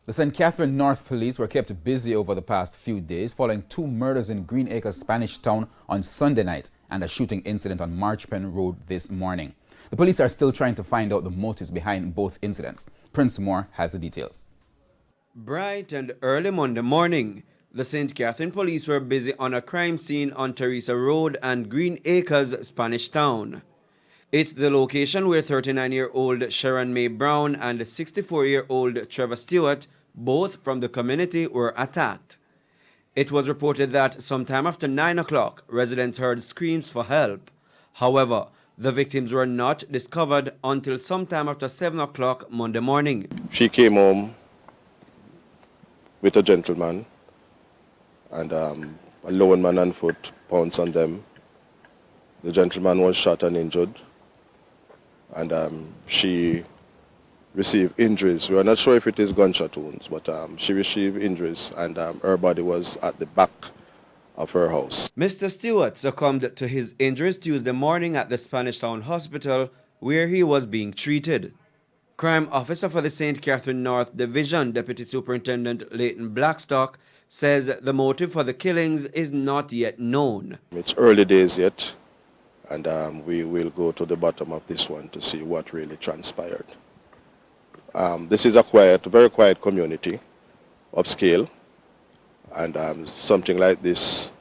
The St. Catherine North Police were kept busy over the past few days following two murders in Green Acres, Spanish Town on Sunday night and a shooting incident on Marchpen Road this morning. The police are still trying to find out the motives behind both incidents. Prince Moore has the details. Bright and early Monday morning, the St. Catherine police were busy on a crime scene on Teresa Road and Green Acres, Spanish Town. It's the location where 39-year-old Sharon May Brown and 64-year-old Trevor Stewart, both from the community, were attacked. It was reported that sometime after 9 o'clock, residents heard screams for help. However, the victims were not discovered until sometime after 7 o'clock Monday morning. She came home with a gentleman, and a lone man on foot pounced on them. The gentleman was shot and injured, and she received injuries. We are not sure if it is gunshot wounds, but she received injuries, and her body was at the back of her house. Mr. Stewart succumbed to his injuries Tuesday morning at the Spanish Town Hospital, where he was being treated. Crime officer for the St. Catherine North Division, Deputy Superintendent Leighton Blackstock, says the motive for the killings is not yet known. It's early days yet, and we will go to the bottom of this one to see what really transpired. This is a very quiet community, upscale, and something like this,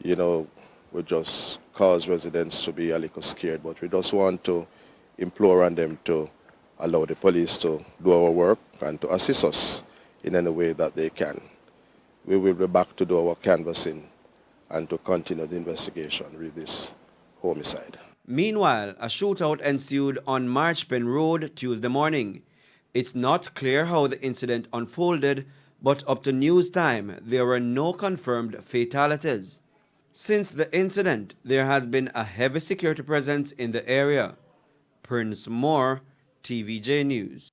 you know, would just cause residents to be a little scared. But we just want to implore on them to allow the police to do our work and to assist us in any way that they can. We will be back to do our canvassing and to continue the investigation with this homicide. Meanwhile, a shootout ensued on Marchpen Road Tuesday morning. It's not clear how the incident unfolded, but up to news time, there were no confirmed fatalities. Since the incident, there has been a heavy security presence in the area. Prince Moore, TVJ News.